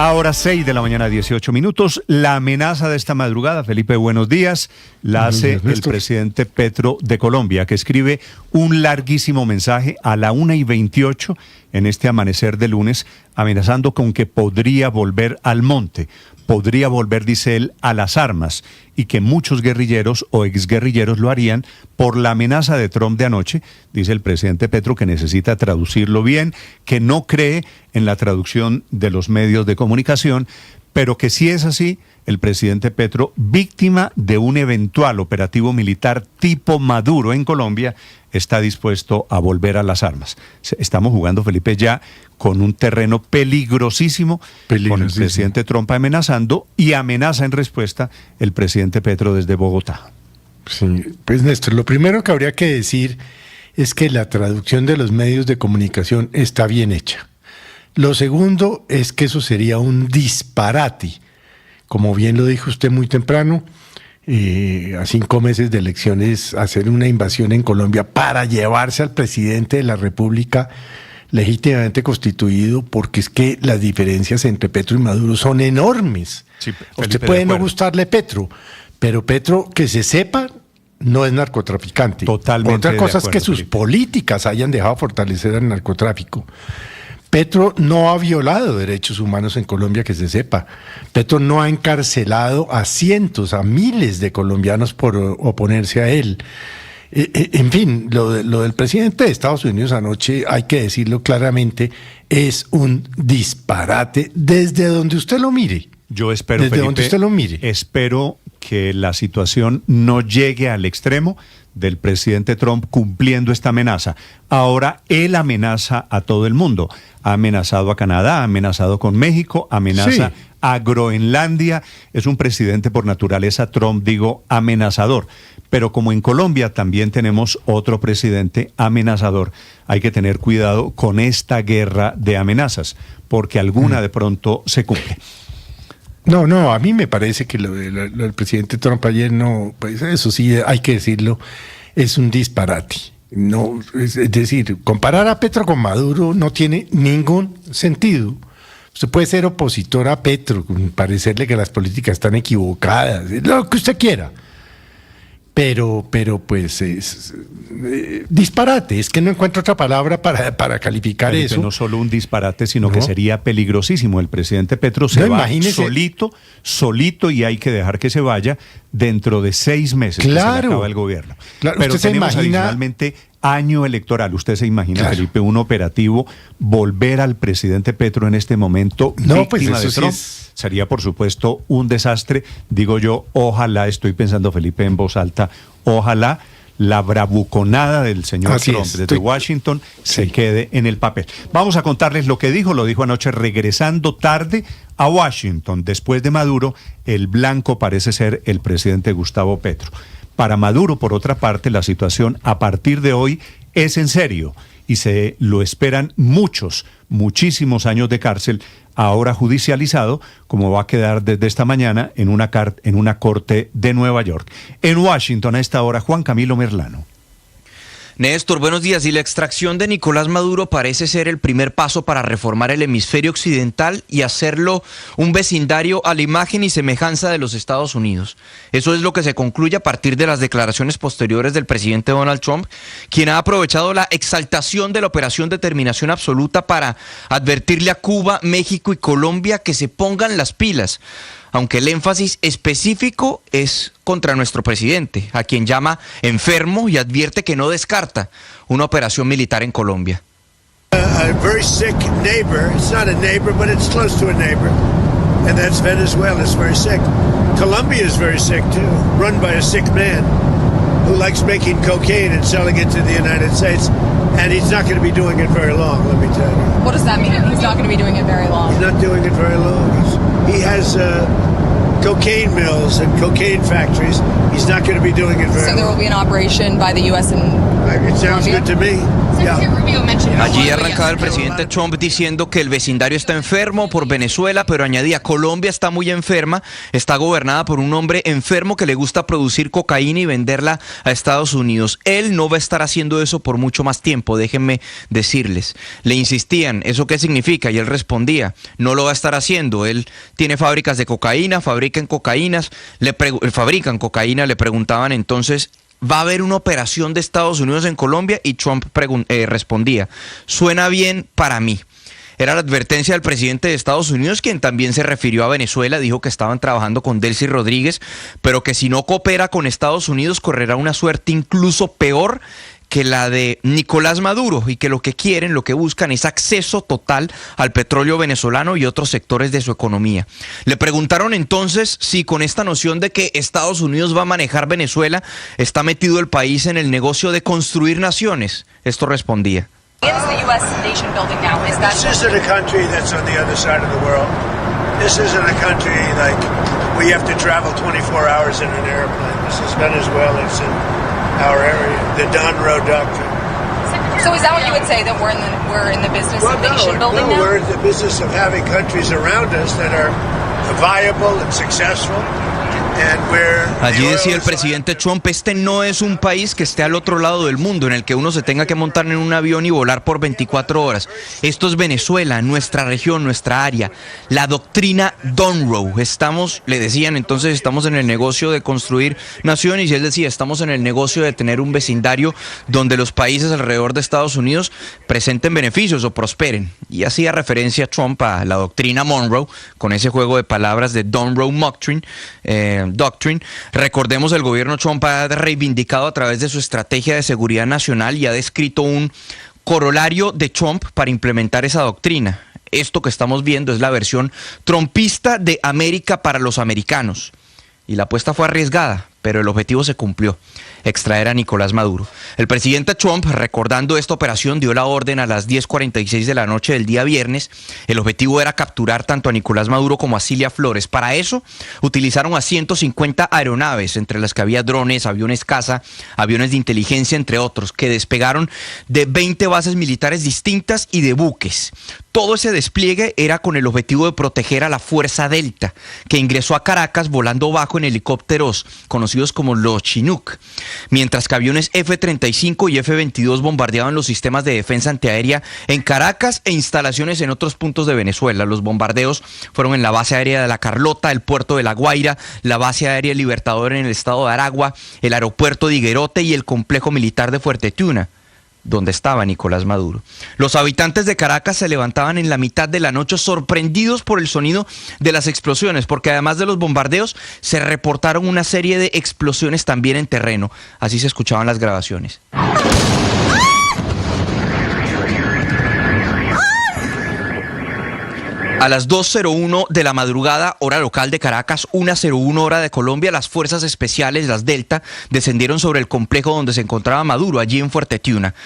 Ahora 6 de la mañana, 18 minutos. La amenaza de esta madrugada, Felipe, buenos días, la hace el presidente Petro de Colombia, que escribe un larguísimo mensaje a la 1:28 en este amanecer de lunes, amenazando con que podría volver al monte, podría volver, dice él, a las armas, y que muchos guerrilleros o exguerrilleros lo harían por la amenaza de Trump de anoche. Dice el presidente Petro que necesita traducirlo bien, que no cree en la traducción de los medios de comunicación, pero que si es así, el presidente Petro, víctima de un eventual operativo militar tipo Maduro en Colombia, está dispuesto a volver a las armas. Estamos jugando, Felipe, ya con un terreno peligrosísimo, con el presidente Trump amenazando, y amenaza en respuesta el presidente Petro desde Bogotá. Sí, pues Néstor, lo primero que habría que decir es que la traducción de los medios de comunicación está bien hecha. Lo segundo es que eso sería un disparate. Como bien lo dijo usted muy temprano, a 5 meses de elecciones, hacer una invasión en Colombia para llevarse al presidente de la República legítimamente constituido, porque es que las diferencias entre Petro y Maduro son enormes. Sí, Felipe, usted puede no gustarle Petro, pero Petro, que se sepa, no es narcotraficante. Totalmente. Otra cosa es que sus políticas hayan dejado fortalecer al narcotráfico. Petro no ha violado derechos humanos en Colombia, que se sepa. Petro no ha encarcelado a cientos, a miles de colombianos por oponerse a él. En fin, lo del presidente de Estados Unidos anoche, hay que decirlo claramente, es un disparate desde donde usted lo mire. Yo espero, desde Felipe, donde usted lo mire. Espero que la situación no llegue al extremo del presidente Trump cumpliendo esta amenaza. Ahora él amenaza a todo el mundo. Ha amenazado a Canadá, ha amenazado con México, amenaza a Groenlandia. Es un presidente por naturaleza, Trump, digo, amenazador. Pero como en Colombia también tenemos otro presidente amenazador, hay que tener cuidado con esta guerra de amenazas, porque alguna de pronto se cumple. No, a mí me parece que lo del presidente Trump ayer no, pues eso sí, hay que decirlo, es un disparate. No, es decir, comparar a Petro con Maduro no tiene ningún sentido. Usted puede ser opositor a Petro, parecerle que las políticas están equivocadas, lo que usted quiera. Pero pues es disparate, es que no encuentro otra palabra para calificar Felipe, eso. No solo un disparate, sino que sería peligrosísimo. El presidente Petro se va solito, y hay que dejar que se vaya dentro de 6 meses, claro, que se le acaba el gobierno. Claro, pero usted tenemos se imagina, adicionalmente año electoral. ¿Usted se imagina, claro, Felipe, un operativo, volver al presidente Petro en este momento no, pues víctima eso de Trump? Sí sería, por supuesto, un desastre. Digo yo, ojalá, estoy pensando, Felipe, en voz alta, ojalá la bravuconada del señor Trump desde Washington se quede en el papel. Vamos a contarles lo que dijo, lo dijo anoche regresando tarde a Washington. Después de Maduro, el blanco parece ser el presidente Gustavo Petro. Para Maduro, por otra parte, la situación a partir de hoy es en serio y se lo esperan muchísimos años de cárcel, ahora judicializado, como va a quedar desde esta mañana en una corte de Nueva York. En Washington a esta hora, Juan Camilo Merlano. Néstor, buenos días. Y la extracción de Nicolás Maduro parece ser el primer paso para reformar el hemisferio occidental y hacerlo un vecindario a la imagen y semejanza de los Estados Unidos. Eso es lo que se concluye a partir de las declaraciones posteriores del presidente Donald Trump, quien ha aprovechado la exaltación de la Operación Determinación Absoluta para advertirle a Cuba, México y Colombia que se pongan las pilas, aunque el énfasis específico es contra nuestro presidente, a quien llama enfermo y advierte que no descarta una operación militar en Colombia. A very sick neighbor. It's not a neighbor, but it's close to a neighbor. And that's Venezuela. It's very sick. Colombia is very sick too, run by a sick man who likes making cocaine and selling it to the United States. And he's not going to be doing it very long, let me tell you. What does that mean? He's not going to be doing it very long. He's not doing it very long. He has cocaine mills and cocaine factories. He's not going to be doing it very long. So there will be an operation by the U.S. and It sounds good to me. Allí arrancaba el presidente Trump diciendo que el vecindario está enfermo por Venezuela, pero añadía, Colombia está muy enferma, está gobernada por un hombre enfermo que le gusta producir cocaína y venderla a Estados Unidos. Él no va a estar haciendo eso por mucho más tiempo, déjenme decirles. Le insistían, ¿eso qué significa? Y él respondía, no lo va a estar haciendo. Él tiene fábricas de cocaína, fabrican cocaína, le preguntaban entonces, ¿va a haber una operación de Estados Unidos en Colombia? Y Trump respondía, suena bien para mí. Era la advertencia del presidente de Estados Unidos, quien también se refirió a Venezuela, dijo que estaban trabajando con Delcy Rodríguez, pero que si no coopera con Estados Unidos correrá una suerte incluso peor que la de Nicolás Maduro, y que lo que quieren, lo que buscan es acceso total al petróleo venezolano y otros sectores de su economía. Le preguntaron entonces si con esta noción de que Estados Unidos va a manejar Venezuela, está metido el país en el negocio de construir naciones. Esto respondía. Is the U.S. nation building now? Is that... This isn't a country that's on the other side of the world. This isn't a country like we have to travel 24 hours in an airplane. This is Venezuela. It's in our area, the Don Road Doctrine. So is that what you would say, that we're in the business of nation building now? We're in the business of having countries around us that are viable and successful. Allí decía el presidente Trump, este no es un país que esté al otro lado del mundo, en el que uno se tenga que montar en un avión y volar por 24 horas. Esto es Venezuela, nuestra región, nuestra área. La doctrina Monroe. Le decían entonces, estamos en el negocio de construir naciones, y él decía, estamos en el negocio de tener un vecindario donde los países alrededor de Estados Unidos presenten beneficios o prosperen. Y hacía referencia Trump a la doctrina Monroe, con ese juego de palabras de Monroe Doctrine. Recordemos, el gobierno Trump ha reivindicado a través de su estrategia de seguridad nacional y ha descrito un corolario de Trump para implementar esa doctrina. Esto que estamos viendo es la versión trumpista de América para los americanos. Y la apuesta fue arriesgada, pero el objetivo se cumplió: extraer a Nicolás Maduro. El presidente Trump, recordando esta operación, dio la orden a las 10:46 de la noche del día viernes. El objetivo era capturar tanto a Nicolás Maduro como a Cilia Flores. Para eso, utilizaron a 150 aeronaves, entre las que había drones, aviones caza, aviones de inteligencia, entre otros, que despegaron de 20 bases militares distintas y de buques. Todo ese despliegue era con el objetivo de proteger a la Fuerza Delta, que ingresó a Caracas volando bajo en helicópteros conocidos como los Chinook, mientras que aviones F-35 y F-22 bombardeaban los sistemas de defensa antiaérea en Caracas e instalaciones en otros puntos de Venezuela. Los bombardeos fueron en la base aérea de La Carlota, el puerto de La Guaira, la base aérea Libertador en el estado de Aragua, el aeropuerto de Higuerote y el complejo militar de Fuerte Tiuna, donde estaba Nicolás Maduro. Los habitantes de Caracas se levantaban en la mitad de la noche sorprendidos por el sonido de las explosiones, porque además de los bombardeos se reportaron una serie de explosiones también en terreno. Así se escuchaban las grabaciones. A las 2:01 de la madrugada, hora local de Caracas, 1:01 hora de Colombia, las fuerzas especiales, las Delta, descendieron sobre el complejo donde se encontraba Maduro, allí en Fuerte Tiuna,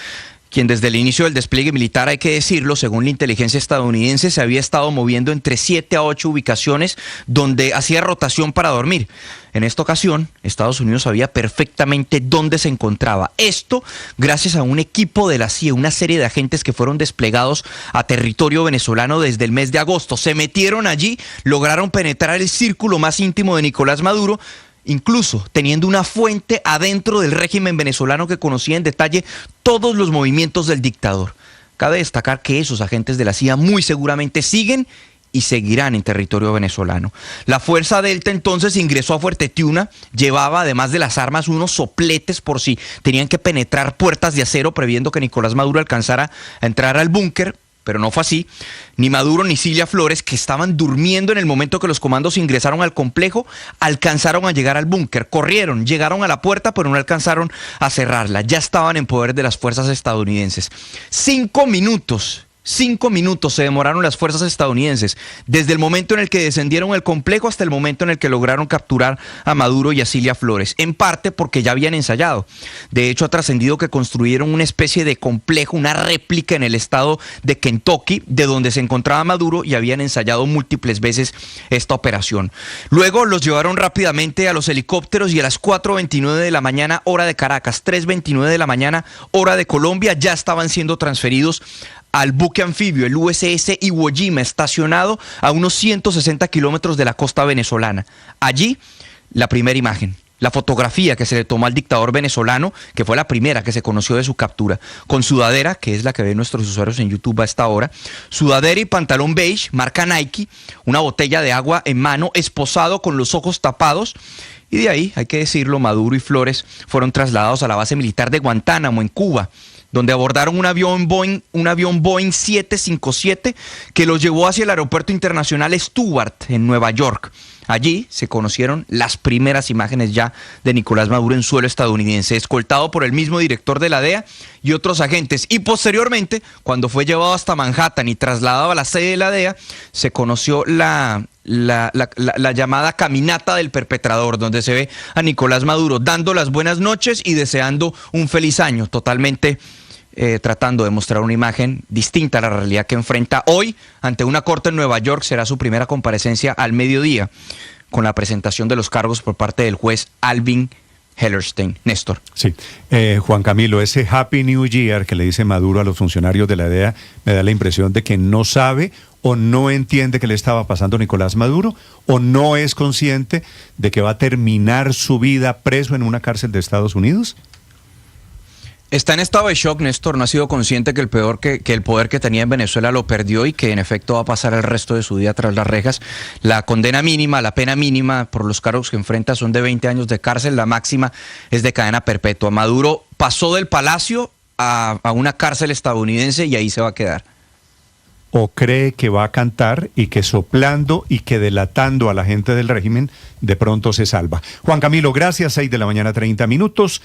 quien desde el inicio del despliegue militar, hay que decirlo, según la inteligencia estadounidense, se había estado moviendo entre 7 a 8 ubicaciones donde hacía rotación para dormir. En esta ocasión, Estados Unidos sabía perfectamente dónde se encontraba. Esto gracias a un equipo de la CIA, una serie de agentes que fueron desplegados a territorio venezolano desde el mes de agosto. Se metieron allí, lograron penetrar el círculo más íntimo de Nicolás Maduro, incluso teniendo una fuente adentro del régimen venezolano que conocía en detalle todos los movimientos del dictador. Cabe destacar que esos agentes de la CIA muy seguramente siguen y seguirán en territorio venezolano. La Fuerza Delta entonces ingresó a Fuerte Tiuna, llevaba además de las armas unos sopletes por si tenían que penetrar puertas de acero, previendo que Nicolás Maduro alcanzara a entrar al búnker. Pero no fue así. Ni Maduro ni Cilia Flores, que estaban durmiendo en el momento que los comandos ingresaron al complejo, alcanzaron a llegar al búnker. Corrieron, llegaron a la puerta, pero no alcanzaron a cerrarla. Ya estaban en poder de las fuerzas estadounidenses. 5 minutos 5 minutos se demoraron las fuerzas estadounidenses, desde el momento en el que descendieron el complejo hasta el momento en el que lograron capturar a Maduro y a Cilia Flores, en parte porque ya habían ensayado. De hecho, ha trascendido que construyeron una especie de complejo, una réplica en el estado de Kentucky, de donde se encontraba Maduro, y habían ensayado múltiples veces esta operación. Luego los llevaron rápidamente a los helicópteros y a las 4:29 de la mañana, hora de Caracas, 3:29 de la mañana, hora de Colombia, ya estaban siendo transferidos al buque anfibio, el USS Iwo Jima, estacionado a unos 160 kilómetros de la costa venezolana. Allí, la primera imagen, la fotografía que se le tomó al dictador venezolano, que fue la primera que se conoció de su captura, con sudadera, que es la que ven nuestros usuarios en YouTube a esta hora, sudadera y pantalón beige, marca Nike, una botella de agua en mano, esposado con los ojos tapados. Y de ahí, hay que decirlo, Maduro y Flores fueron trasladados a la base militar de Guantánamo, en Cuba, donde abordaron un avión Boeing 757 que los llevó hacia el aeropuerto internacional Stewart en Nueva York. Allí se conocieron las primeras imágenes ya de Nicolás Maduro en suelo estadounidense, escoltado por el mismo director de la DEA y otros agentes. Y posteriormente, cuando fue llevado hasta Manhattan y trasladado a la sede de la DEA, se conoció la llamada caminata del perpetrador, donde se ve a Nicolás Maduro dando las buenas noches y deseando un feliz año, totalmente tratando de mostrar una imagen distinta a la realidad que enfrenta hoy ante una corte en Nueva York. Será su primera comparecencia al mediodía, con la presentación de los cargos por parte del juez Alvin Hellerstein. Néstor. Sí, Juan Camilo, ese Happy New Year que le dice Maduro a los funcionarios de la DEA me da la impresión de que no sabe o no entiende qué le estaba pasando a Nicolás Maduro, o no es consciente de que va a terminar su vida preso en una cárcel de Estados Unidos. Está en estado de shock, Néstor. No ha sido consciente que el poder que tenía en Venezuela lo perdió y que en efecto va a pasar el resto de su vida tras las rejas. La condena mínima, la pena mínima por los cargos que enfrenta son de 20 años de cárcel, la máxima es de cadena perpetua. Maduro pasó del palacio a una cárcel estadounidense y ahí se va a quedar. ¿O cree que va a cantar y que soplando y que delatando a la gente del régimen de pronto se salva? Juan Camilo, gracias. 6 de la mañana, 30 minutos.